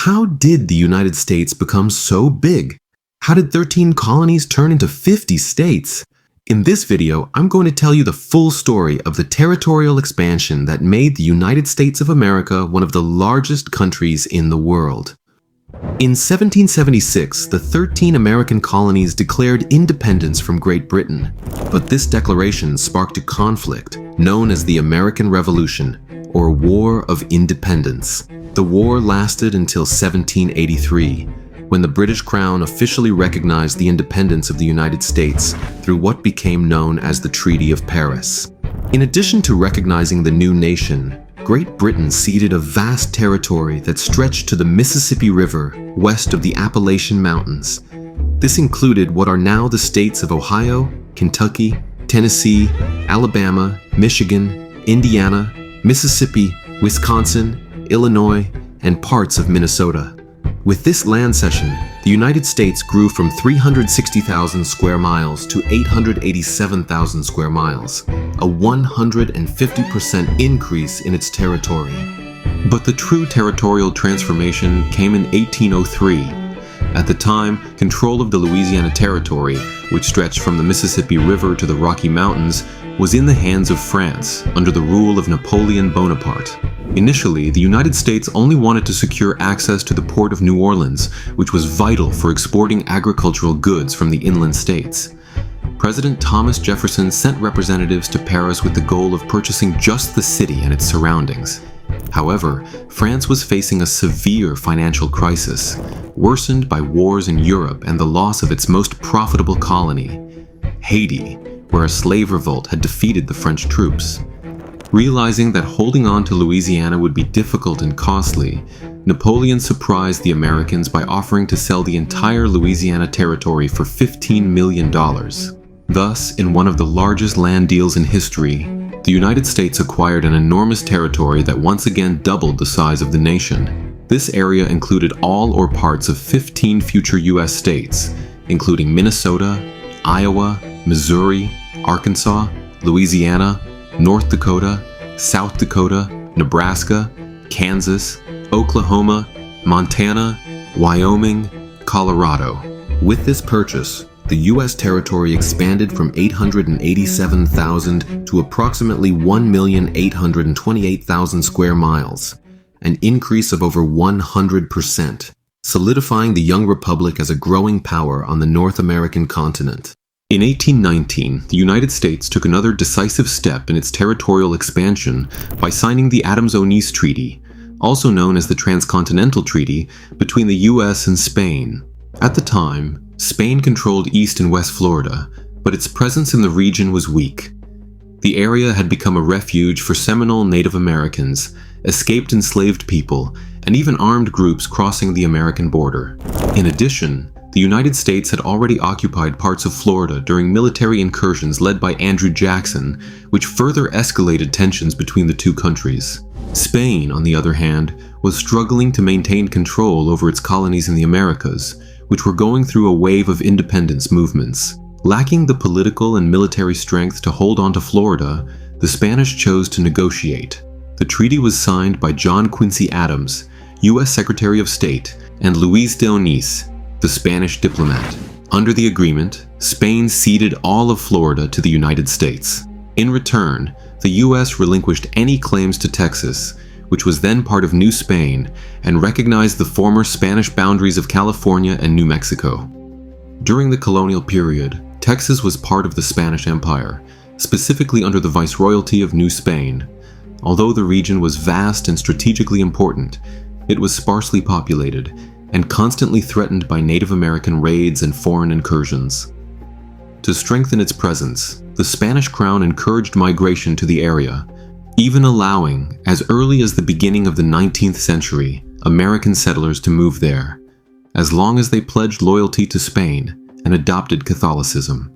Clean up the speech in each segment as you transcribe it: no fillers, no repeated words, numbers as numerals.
how did the United States become so big? How did 13 colonies turn into 50 states? In this video, I'm going to tell you the full story of the territorial expansion that made the United States of America one of the largest countries in the world. In 1776, the 13 American colonies declared independence from Great Britain, but this declaration sparked a conflict known as the American Revolution, or War of Independence. The war lasted until 1783, when the British Crown officially recognized the independence of the United States through what became known as the Treaty of Paris. In addition to recognizing the new nation, Great Britain ceded a vast territory that stretched to the Mississippi River west of the Appalachian Mountains. This included what are now the states of Ohio, Kentucky, Tennessee, Alabama, Michigan, Indiana, Mississippi, Wisconsin, Illinois, and parts of Minnesota. With this land cession, the United States grew from 360,000 square miles to 887,000 square miles, a 150% increase in its territory. But the true territorial transformation came in 1803. At the time, control of the Louisiana Territory, which stretched from the Mississippi River to the Rocky Mountains, was in the hands of France under the rule of Napoleon Bonaparte. Initially, the United States only wanted to secure access to the port of New Orleans, which was vital for exporting agricultural goods from the inland states. President Thomas Jefferson sent representatives to Paris with the goal of purchasing just the city and its surroundings. However, France was facing a severe financial crisis, worsened by wars in Europe and the loss of its most profitable colony, Haiti, where a slave revolt had defeated the French troops. Realizing that holding on to Louisiana would be difficult and costly, Napoleon surprised the Americans by offering to sell the entire Louisiana territory for $15 million. Thus, in one of the largest land deals in history, the United States acquired an enormous territory that once again doubled the size of the nation. This area included all or parts of 15 future U.S. states, including Minnesota, Iowa, Missouri, Arkansas, Louisiana, North Dakota, South Dakota, Nebraska, Kansas, Oklahoma, Montana, Wyoming, Colorado. With this purchase, the U.S. territory expanded from 887,000 to approximately 1,828,000 square miles, an increase of over 100%, solidifying the young republic as a growing power on the North American continent. In 1819, the United States took another decisive step in its territorial expansion by signing the Adams-Onis Treaty, also known as the Transcontinental Treaty, between the U.S. and Spain. At the time, Spain controlled East and West Florida, but its presence in the region was weak. The area had become a refuge for Seminole Native Americans, escaped enslaved people, and even armed groups crossing the American border. In addition, the United States had already occupied parts of Florida during military incursions led by Andrew Jackson, which further escalated tensions between the two countries. Spain, on the other hand, was struggling to maintain control over its colonies in the Americas, which were going through a wave of independence movements. Lacking the political and military strength to hold on to Florida, the Spanish chose to negotiate. The treaty was signed by John Quincy Adams, U.S. Secretary of State, and Luis de Onis, the Spanish diplomat. Under the agreement, Spain ceded all of Florida to the United States. In return, the U.S. relinquished any claims to Texas, which was then part of New Spain, and recognized the former Spanish boundaries of California and New Mexico. During the colonial period, Texas was part of the Spanish Empire, specifically under the Viceroyalty of New Spain. Although the region was vast and strategically important, it was sparsely populated and constantly threatened by Native American raids and foreign incursions. To strengthen its presence, the Spanish Crown encouraged migration to the area, even allowing, as early as the beginning of the 19th century, American settlers to move there, as long as they pledged loyalty to Spain and adopted Catholicism.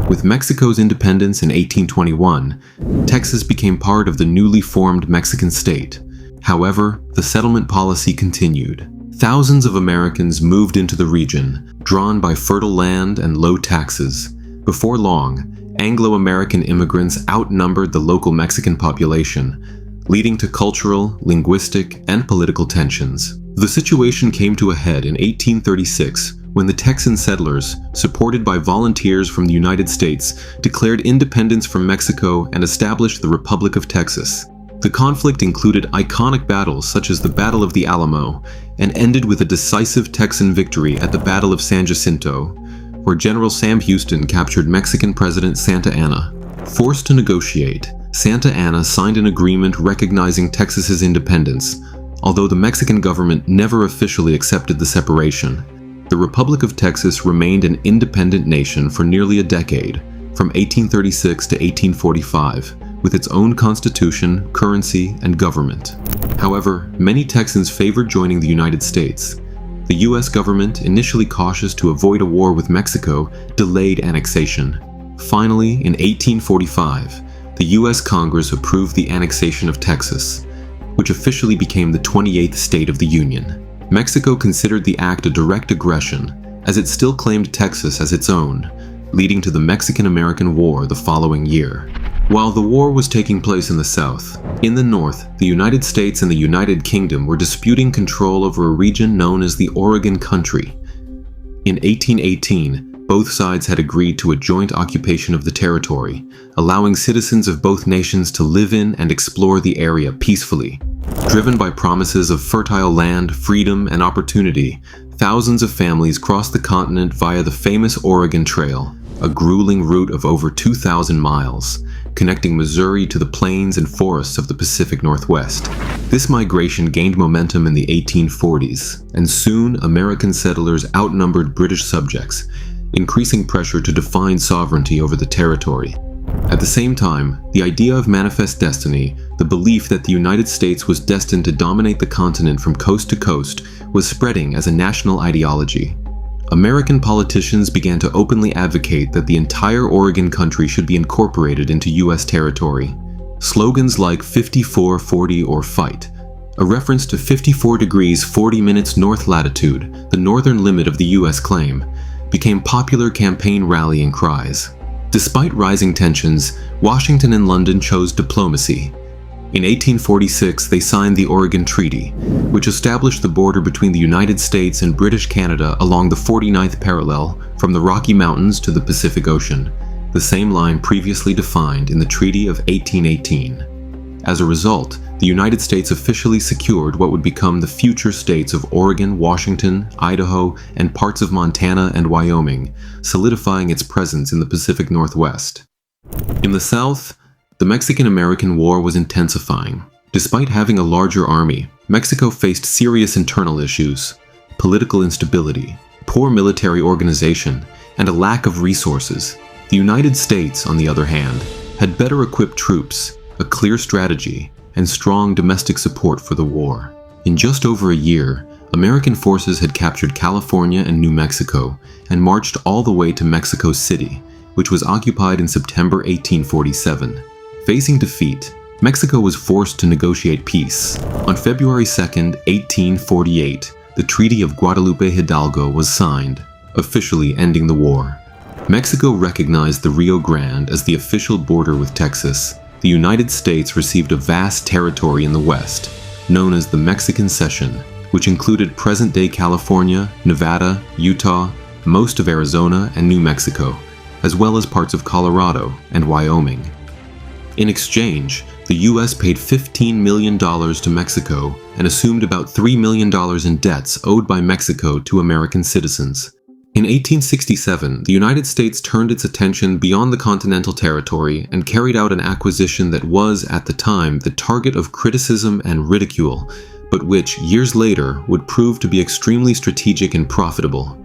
With Mexico's independence in 1821, Texas became part of the newly formed Mexican state. However, the settlement policy continued. Thousands of Americans moved into the region, drawn by fertile land and low taxes. Before long, Anglo-American immigrants outnumbered the local Mexican population, leading to cultural, linguistic, and political tensions. The situation came to a head in 1836 when the Texan settlers, supported by volunteers from the United States, declared independence from Mexico and established the Republic of Texas. The conflict included iconic battles such as the Battle of the Alamo and ended with a decisive Texan victory at the Battle of San Jacinto, where General Sam Houston captured Mexican President Santa Anna. Forced to negotiate, Santa Anna signed an agreement recognizing Texas's independence, although the Mexican government never officially accepted the separation. The Republic of Texas remained an independent nation for nearly a decade, from 1836 to 1845, with its own constitution, currency, and government. However, many Texans favored joining the United States. The U.S. government, initially cautious to avoid a war with Mexico, delayed annexation. Finally, in 1845, the U.S. Congress approved the annexation of Texas, which officially became the 28th state of the Union. Mexico considered the act a direct aggression, as it still claimed Texas as its own, leading to the Mexican-American War the following year. While the war was taking place in the South, in the North, the United States and the United Kingdom were disputing control over a region known as the Oregon Country. In 1818, both sides had agreed to a joint occupation of the territory, allowing citizens of both nations to live in and explore the area peacefully. Driven by promises of fertile land, freedom, and opportunity, thousands of families crossed the continent via the famous Oregon Trail, a grueling route of over 2,000 miles, connecting Missouri to the plains and forests of the Pacific Northwest. This migration gained momentum in the 1840s, and soon American settlers outnumbered British subjects, increasing pressure to define sovereignty over the territory. At the same time, the idea of manifest destiny, the belief that the United States was destined to dominate the continent from coast to coast, was spreading as a national ideology. American politicians began to openly advocate that the entire Oregon country should be incorporated into U.S. territory. Slogans like 54-40 or fight, a reference to 54 degrees 40 minutes north latitude, the northern limit of the U.S. claim, became popular campaign rallying cries. Despite rising tensions, Washington and London chose diplomacy. In 1846, they signed the Oregon Treaty, which established the border between the United States and British Canada along the 49th parallel from the Rocky Mountains to the Pacific Ocean, the same line previously defined in the Treaty of 1818. As a result, the United States officially secured what would become the future states of Oregon, Washington, Idaho, and parts of Montana and Wyoming, solidifying its presence in the Pacific Northwest. In the South, the Mexican-American War was intensifying. Despite having a larger army, Mexico faced serious internal issues, political instability, poor military organization, and a lack of resources. The United States, on the other hand, had better equipped troops, a clear strategy, and strong domestic support for the war. In just over a year, American forces had captured California and New Mexico and marched all the way to Mexico City, which was occupied in September 1847. Facing defeat, Mexico was forced to negotiate peace. On February 2, 1848, the Treaty of Guadalupe Hidalgo was signed, officially ending the war. Mexico recognized the Rio Grande as the official border with Texas. The United States received a vast territory in the west, known as the Mexican Cession, which included present-day California, Nevada, Utah, most of Arizona, and New Mexico, as well as parts of Colorado and Wyoming. In exchange, the U.S. paid $15 million to Mexico and assumed about $3 million in debts owed by Mexico to American citizens. In 1867, the United States turned its attention beyond the continental territory and carried out an acquisition that was, at the time, the target of criticism and ridicule, but which, years later, would prove to be extremely strategic and profitable.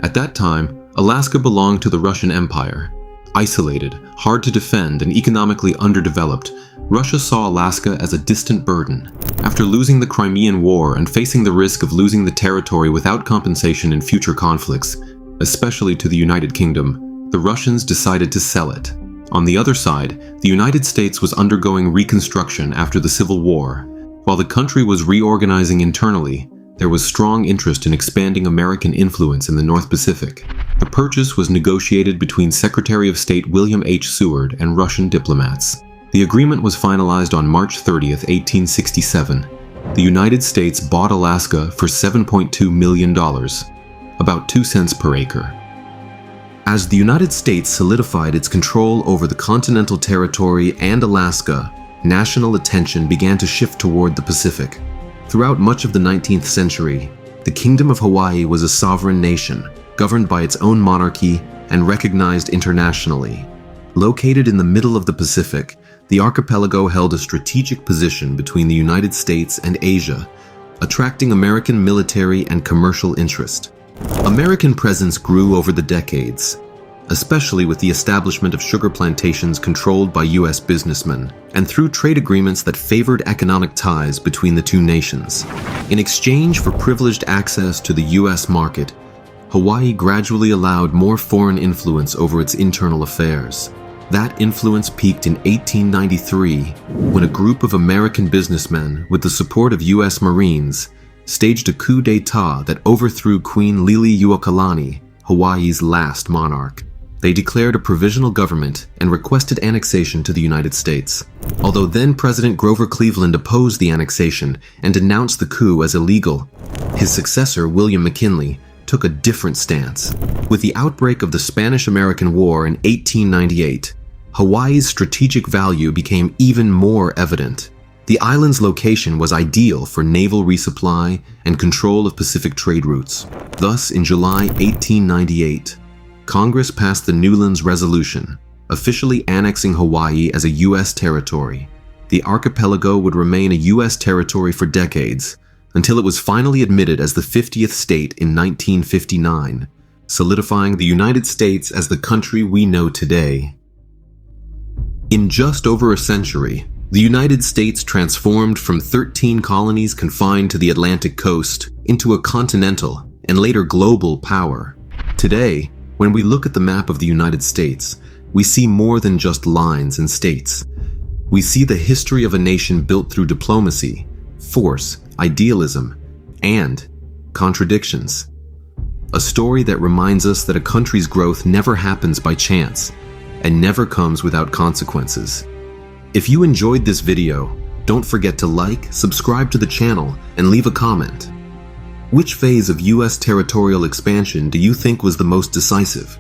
At that time, Alaska belonged to the Russian Empire. Isolated, hard to defend, and economically underdeveloped, Russia saw Alaska as a distant burden. After losing the Crimean War and facing the risk of losing the territory without compensation in future conflicts, especially to the United Kingdom, the Russians decided to sell it. On the other side, the United States was undergoing reconstruction after the Civil War. While the country was reorganizing internally, there was strong interest in expanding American influence in the North Pacific. The purchase was negotiated between Secretary of State William H. Seward and Russian diplomats. The agreement was finalized on March 30, 1867. the United States bought Alaska for $7.2 million, about 2 cents per acre. As the United States solidified its control over the continental territory and Alaska, national attention began to shift toward the Pacific. Throughout much of the 19th century, the Kingdom of Hawaii was a sovereign nation, governed by its own monarchy and recognized internationally. Located in the middle of the Pacific, the archipelago held a strategic position between the United States and Asia, attracting American military and commercial interest. American presence grew over the decades, especially with the establishment of sugar plantations controlled by U.S. businessmen, and through trade agreements that favored economic ties between the two nations. In exchange for privileged access to the U.S. market, Hawaii gradually allowed more foreign influence over its internal affairs. That influence peaked in 1893 when a group of American businessmen, with the support of U.S. Marines, staged a coup d'etat that overthrew Queen Liliuokalani, Hawaii's last monarch. They declared a provisional government and requested annexation to the United States. Although then-President Grover Cleveland opposed the annexation and denounced the coup as illegal, his successor, William McKinley, took a different stance. With the outbreak of the Spanish-American War in 1898, Hawaii's strategic value became even more evident. The island's location was ideal for naval resupply and control of Pacific trade routes. Thus, in July 1898, Congress passed the Newlands Resolution, officially annexing Hawaii as a U.S. territory. The archipelago would remain a U.S. territory for decades, until it was finally admitted as the 50th state in 1959, solidifying the United States as the country we know today. In just over a century, the United States transformed from 13 colonies confined to the Atlantic coast into a continental and later global power. Today, when we look at the map of the United States, we see more than just lines and states. We see the history of a nation built through diplomacy, force, idealism, and contradictions. A story that reminds us that a country's growth never happens by chance and never comes without consequences. If you enjoyed this video, don't forget to like, subscribe to the channel, and leave a comment. Which phase of U.S. territorial expansion do you think was the most decisive?